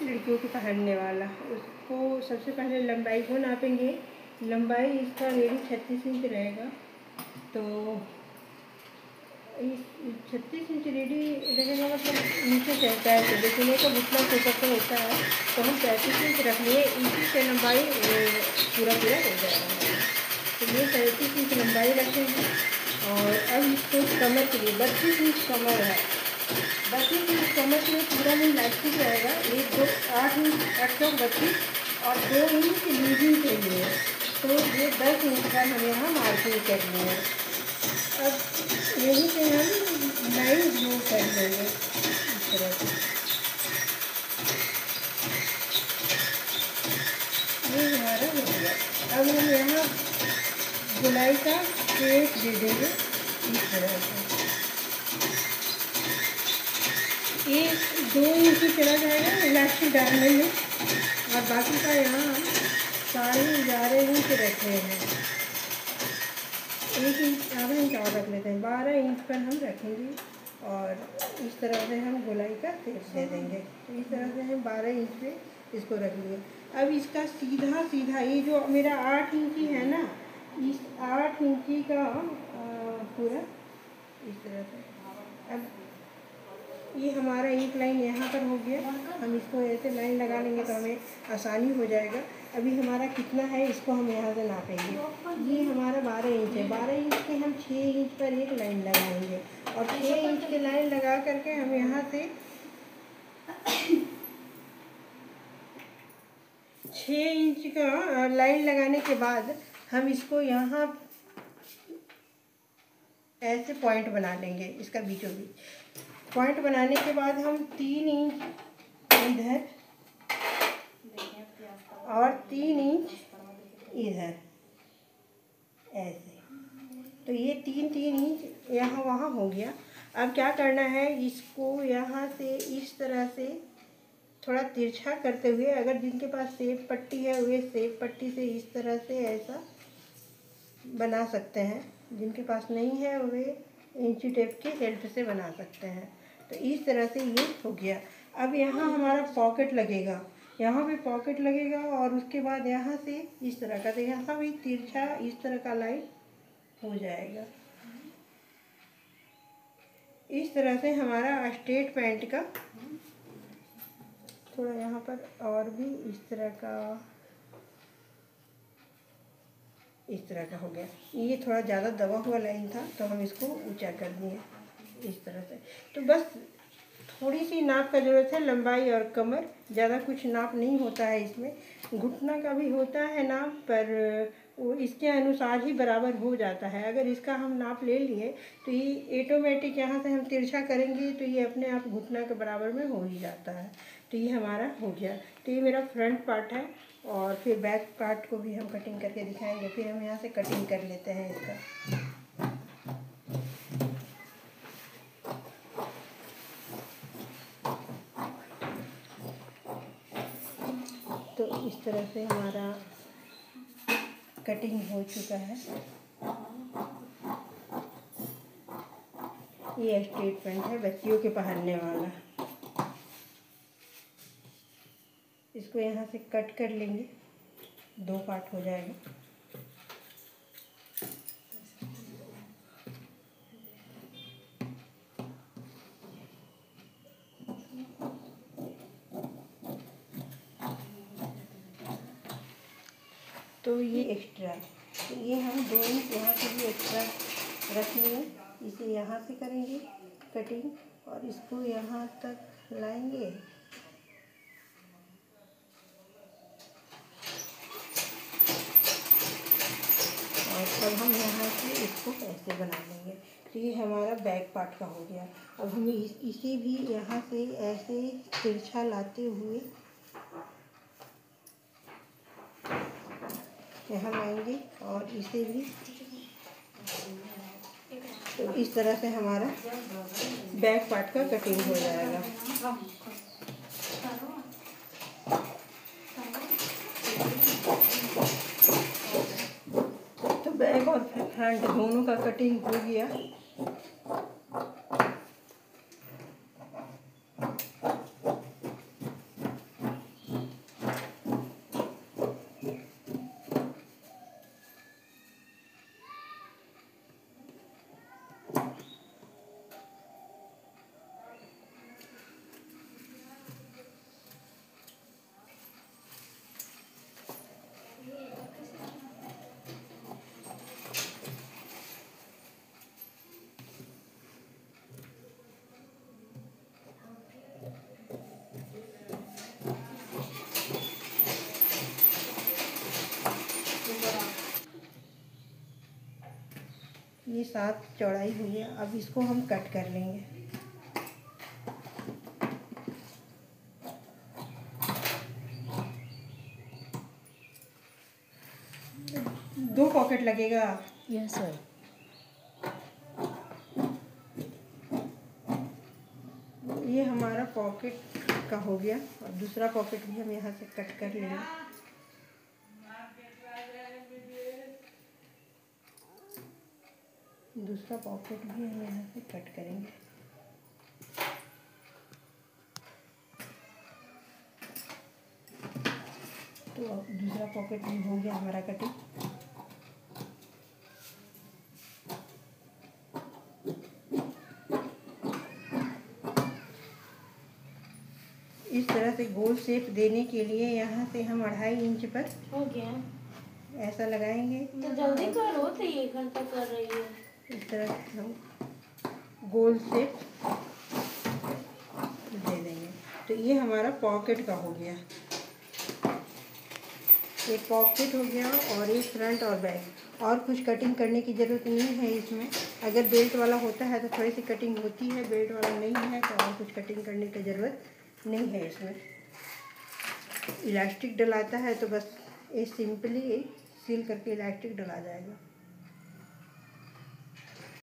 लड़कियों के पहनने वाला। उसको सबसे पहले लंबाई को नापेंगे। लंबाई इसका मेरी 36 इंच रहेगा। तो इस 36 इंच रेडी रहेगा, मतलब नीचे से पैर से देखने का घुटना के ऊपर से होता है, तो हम 35 इंच रख लिए। इसी से लंबाई पूरा हो जाएगा। तो ये 35 इंच लंबाई रखेंगे। और अब इसको कमर के लिए 32 इंच कमर है। 32 इंच कमर में पूरा नहीं इलास्टिक रहेगा। 1 2 8 इंच 8 चौक 32 और 2 इंच लूजिंग के लिए। तो ये 10 इंच का हम यहाँ मार्किंग कर लिए। अब यहीं से हम लाइन ड्रॉ कर लेंगे इस तरह से। ये हमारा हो गया। अब हम यहाँ गोलाई का शेप दे देंगे इस तरह से। ये 2 इंच चला जाएगा इलास्टिक डालने में, और बाकी का यहाँ हम 11.5 इंच रखे हैं। 1 इंच आधा इंच और रख लेते हैं, 12 इंच पर हम रखेंगे। और इस तरह से हम गोलाई का शेप दे देंगे। तो इस तरह से हम 12 इंच पे इसको रख लिए। अब इसका सीधा सीधा ये जो मेरा 8 इंची है ना, इस 8 इंची का पूरा इस तरह से। अब ये हमारा एक लाइन यहाँ पर हो गया। हम इसको ऐसे लाइन लगा लेंगे तो हमें आसानी हो जाएगा। अभी हमारा कितना है इसको हम यहाँ से नापेंगे। ये हमारा 12 इंच है। 12 इंच के हम 6 इंच पर एक लाइन लगाएंगे, और 6 इंच की लाइन लगा करके हम यहाँ से 6 इंच का लाइन लगाने के बाद हम इसको यहाँ ऐसे पॉइंट बना लेंगे। इसका बीचों बीच पॉइंट बनाने के बाद हम 3 इंच इधर और 3 इंच इधर ऐसे। तो ये 3-3 इंच यहाँ वहाँ हो गया। अब क्या करना है, इसको यहाँ से इस तरह से थोड़ा तिरछा करते हुए, अगर जिनके पास सेब पट्टी है वे सेब पट्टी से इस तरह से ऐसा बना सकते हैं। जिनके पास नहीं है वे इंची टेप की हेल्प से बना सकते हैं। तो इस तरह से ये हो गया। अब यहाँ हमारा पॉकेट लगेगा, यहाँ भी पॉकेट लगेगा, और उसके बाद यहाँ से इस तरह का, तो यहाँ भी तिरछा इस तरह का लाइन हो जाएगा। इस तरह से हमारा स्ट्रेट पैंट का थोड़ा यहाँ पर और भी इस तरह का हो गया। ये थोड़ा ज़्यादा दबा हुआ लाइन था तो हम इसको ऊंचा कर दिए इस तरह से। तो बस थोड़ी सी नाप का ज़रूरत है, लंबाई और कमर, ज़्यादा कुछ नाप नहीं होता है इसमें। घुटना का भी होता है नाप, पर वो इसके अनुसार ही बराबर हो जाता है। अगर इसका हम नाप ले लिए तो ये ऑटोमेटिक यहाँ से हम तिरछा करेंगे तो ये अपने आप घुटना के बराबर में हो ही जाता है। तो ये हमारा हो गया। तो ये मेरा फ्रंट पार्ट है, और फिर बैक पार्ट को भी हम कटिंग करके दिखाएंगे। फिर हम यहाँ से कटिंग कर लेते हैं इसका। तो इस तरह से हमारा कटिंग हो चुका है। ये स्ट्रेट पैंट है बच्चियों के पहनने वाला। इसको यहाँ से कट कर लेंगे, 2 पार्ट हो जाएगा। तो ये एक्स्ट्रा है, तो ये हम 2 इंच यहाँ से भी एक्स्ट्रा रख लिए। इसे यहाँ से करेंगे कटिंग, और इसको यहाँ तक लाएंगे। और अब हम यहाँ से इसको ऐसे बना लेंगे। तो ये हमारा बैक पार्ट का हो गया। अब हम इसे भी यहाँ से ऐसे तिरछा लाते हुए यहाँ लाएंगे, और इसे भी तो इस तरह से हमारा बैक पार्ट का कटिंग हो जाएगा। तो बैक और फ्रंट दोनों का कटिंग हो गया। ये 7 चौड़ाई हुई है। अब इसको हम कट कर लेंगे। दो पॉकेट लगेगा। Yes sir. ये हमारा पॉकेट का हो गया और दूसरा पॉकेट भी हम यहाँ से कट कर लेंगे। दूसरा पॉकेट भी हम यहाँ से कट करेंगे। तो अब दूसरा पॉकेट भी हो गया हमारा कटिंग। इस तरह से गोल शेप देने के लिए यहाँ से हम 2.5 इंच पर हो गया ऐसा लगाएंगे। तो जल्दी करो, तो 1 घंटा कर रही है। इस तरह से हम गोल शेप दे देंगे। तो ये हमारा पॉकेट का हो गया। एक पॉकेट हो गया और एक फ्रंट और बैक। और कुछ कटिंग करने की ज़रूरत नहीं है इसमें। अगर बेल्ट वाला होता है तो थोड़ी सी कटिंग होती है, बेल्ट वाला नहीं है तो और कुछ कटिंग करने की ज़रूरत नहीं है इसमें। इलास्टिक डलाता है तो बस ये सिंपली सील करके इलास्टिक डला जाएगा।